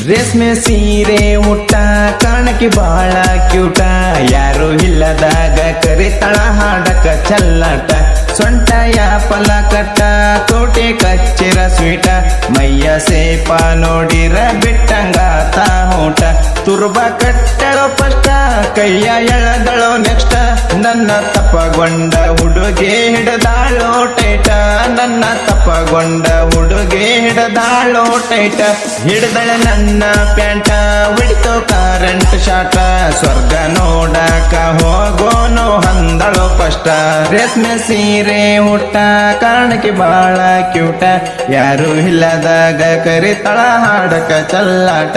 ರೇಷ್ಮೆ ಸೀರೆ ಉಟ್ಟ ಕಾಣಕ್ಕೆ ಬಾಳ ಕ್ಯೂಟ ಯಾರು ಇಲ್ಲದಾಗ ಕರಿತಳ ಹಾಡಕ ಚಲ್ಲಾಟ ಸೊಂಟ ಯಾಪಲ ಕಟ್ಟ ಕೋಟೆ ಕಚ್ಚಿರ ಸ್ವೀಟ ಮೈಯ ಸೇಪ ನೋಡಿರ ಬಿಟ್ಟಂಗಾತ ಊಟ ತುರ್ಬ ಕಟ್ಟಳೋ ಪಷ್ಟ ಕೈಯ ಎಳದಳೋ ನೆಕ್ಸ್ಟ್ ನನ್ನ ತಪ್ಪಗೊಂಡ ಹುಡುಗೆ ಹಿಡದಾಳೋ ಟೈಟ ನನ್ನ ತಪ್ಪಗೊಂಡ ಹುಡುಗೆ ಹಿಡದಾಳೋ ಟೈಟ ಹಿಡ್ದಳ ನನ್ನ ಪ್ಯಾಂಟ ಬಿಡ್ತೋ ಕರೆಂಟ್ ಶಾಟ ಸ್ವರ್ಗ ನೋಡಕ ಹೋಗೋನು ಹಂದಳೋ ಕಷ್ಟ ರೇಷ್ಮೆ ಸೀರೆ ಹುಟ್ಟ ಕಾರಣಕ್ಕೆ ಬಾಳ ಕ್ಯೂಟ ಯಾರು ಇಲ್ಲದಾಗ ಕರಿತಳ ಹಾಡಕ ಚಲ್ಲಾಟ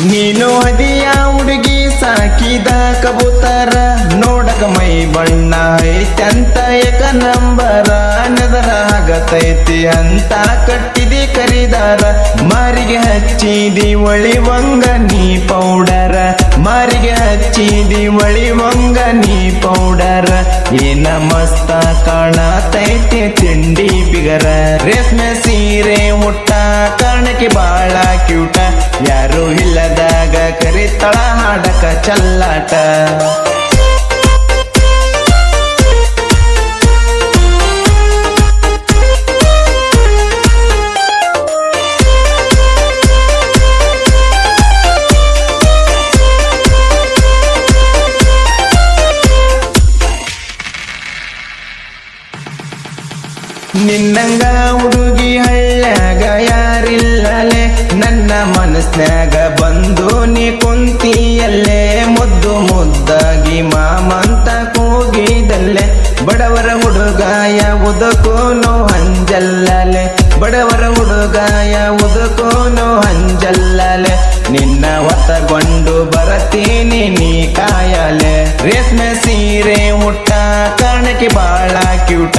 ನೀನು ಹದಿಯ ಹುಡುಗಿ ಸಾಕಿದ ಕಬೂತರ ನೋಡಕ ಮೈ ಬಣ್ಣ ಐತಂತ ಏಕ ನಂಬರ ನೆದರ ಆಗತೈತಿ ಅಂತ ಕಟ್ಟಿದಿ ಕರಿದಾರ ಮಾರಿಗೆ ಹಚ್ಚಿದಿ ಒಳಿವಂಗ ನೀ ಪೌಡರ ಮಾರಿಗೆ ಹಚ್ಚಿದಿ ಒಳಿವಂಗ ನೀ ಪೌಡರ ಏನ ಮಸ್ತ ಕಾಣತೈತಿ ತಿಂಡಿ ಬಿಗರ ರೇಷ್ಮೆ ಸೀರೆ ಹುಟ್ಟ ಕಾರಣಕ್ಕೆ ಬಾಳ ಕ್ಯೂಟ ಯಾರು ಇಲ್ಲದಾಗ ಕರಿತಳ ಹಾಡಕ ಚಲ್ಲಾಟ ನಿನ್ನಂಗ ಹುಡುಗಿ ಹಳ್ಳ್ಯಾಗ ಯಾರಿಲ್ಲಲೆ ನನ್ನ ಮನಸ್ನ್ಯಾಗ ಬಂದು ನೀ ಕುಂತಿಯಲ್ಲೇ ಮುದ್ದು ಮುದ್ದಾಗಿ ಮಾಮಂತ ಕೂಗಿದಲ್ಲೇ ಬಡವರ ಹುಡುಗಾಯ ಉದಕೋನು ಹಂಜಲ್ಲಲೆ ಬಡವರ ಹುಡುಗಾಯ ಉದಕೋನು ಹಂಜಲ್ಲಲೆ ನಿನ್ನ ಹೊತ್ತಗೊಂಡು ಬರತೀನಿ ನೀ ಕಾಯಲೆ ರೇಷ್ಮೆ ಸೀರೆ ಹುಟ್ಟ ಕಾರಣಕ್ಕೆ ಬಾಳ ಕ್ಯೂಟ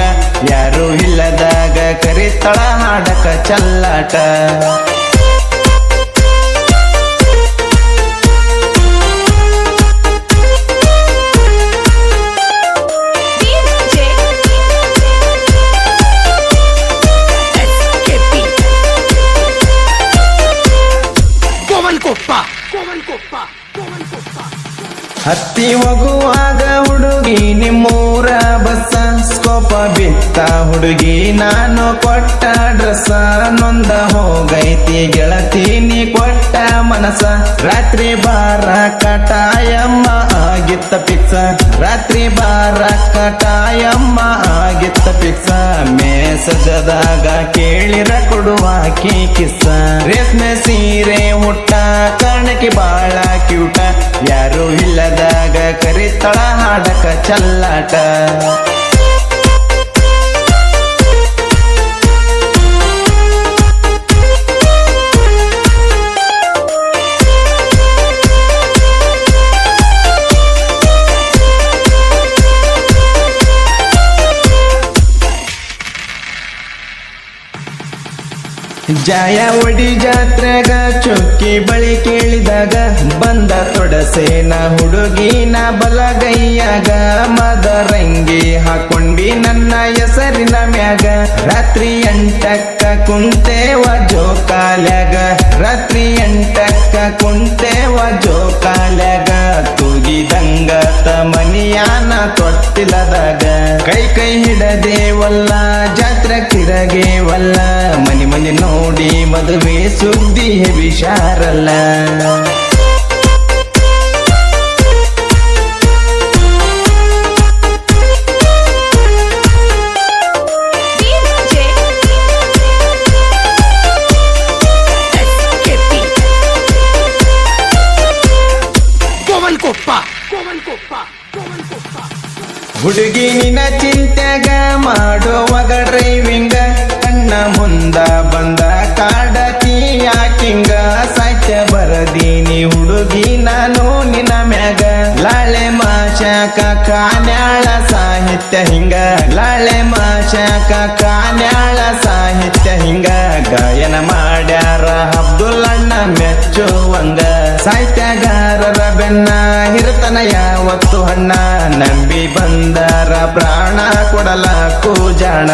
ಯಾರು ಇಲ್ಲದಾಗ ಕರಿತಳ ಹಾಡಕ ಚಲ್ಲಾಟ ಹತ್ತಿ ಹೋಗುವಾಗ ಹುಡುಗಿ ನಿಮ್ಮೂರ ಬಸ್ಸ ಸ್ಕೋಪ ಬಿತ್ತ ಹುಡುಗಿ ನಾನು ಕೊಟ್ಟ ಡ್ರೆಸ್ಸ ನೊಂದ ಹೋಗೈತಿ ಗೆಳತಿ ನೀ ಕೊಟ್ಟ ಮನಸ ರಾತ್ರಿ ಬಾರ ಕಟಾಯಮ್ಮ ಆಗಿತ್ತ ಪಿಕ್ಸ ರಾತ್ರಿ ಬಾರ ಕಟಾಯಮ್ಮ ಆಗಿತ್ತ ಪಿಕ್ಸ ಮೇಸಜದಾಗ ಕೇಳಿರ ಕೊಡುವಾಕಿ ಕಿಸ್ಸ ರೇಷ್ಮೆ ಸೀರೆ ಹುಟ್ಟ ಕಾರಣಕ್ಕೆ ಬಾಳ ಕ್ಯೂಟ ಯಾರು ಇಲ್ಲದಾಗ ಕರಿತಳ ಹಾಡಕ ಚಲ್ಲಾಟ ಜಾಯ ಒಡಿ ಜಾತ್ರೆಗ ಚುಕ್ಕಿ ಬಳಿ ಕೇಳಿದಾಗ ಬಂದ ತೊಡಸೇನ ಹುಡುಗಿನ ಬಲಗೈಯಾಗ ಮದರಂಗಿ ಹಾಕೊಂಡಿ ನನ್ನ ಹೆಸರಿನ ಮ್ಯಾಗ ರಾತ್ರಿ 8ಕ್ಕ ಕುಂತೇವ ಜೋಕಾಲ್ಯಾಗ ರಾತ್ರಿ 8ಕ್ಕ ಕುಂತೇವ ಜೋಕಾಲ್ಯಾಗ ತೂಗಿದಂಗ ಮನಿಯಾನ ತೊಟ್ಟಿಲದಾಗ ಕೈ ಕೈ ಹಿಡದೇವಲ್ಲ ಜಾತ್ರೆ ತಿರಗೇವಲ್ಲ ಮನಿ ಮನಿ ನೋಡಿ ಮದುವೆ ಸುದ್ದಿ ವಿಚಾರಲ್ಲ ಹುಡುಗಿ ನಿನ್ನ ಚಿಂತೆಗ ಮಾಡುವಾಗ ಡ್ರೈವಿಂಗ ಕಣ್ಣ ಮುಂದ ಬಂದ ಕಾಡತಿ ಯಾಕಿಂಗ ಸಾಹಿತ್ಯ ಬರದೀನಿ ಹುಡುಗಿ ನಾನು ನಿನ್ನ ಮ್ಯಾಗ ಲಾಳೆ ಮಾಷ ಮಾಶಾಕ ಕಾನ್ಯಾಳ ಸಾಹಿತ್ಯ ಹಿಂಗ ಲಾಳೆ ಮಾಶಾಕ ಕಾನ್ಯಾಳ ಸಾಹಿತ್ಯ ಹಿಂಗ ಗಾಯನ ಮಾಡ್ಯಾರ ಅಬ್ದುಲ್ಲಣ್ಣ ಮೆಚ್ಚುವಂಗ ಸಾಹಿತ್ಯಗಾರರ ಬೆನ್ನ ಹಿರತನ ಯಾವತ್ತು ಹಣ್ಣ ನಂಬಿ ಬಂದರ ಪ್ರಾಣ ಕೊಡಲ ಕೂಜಾಣ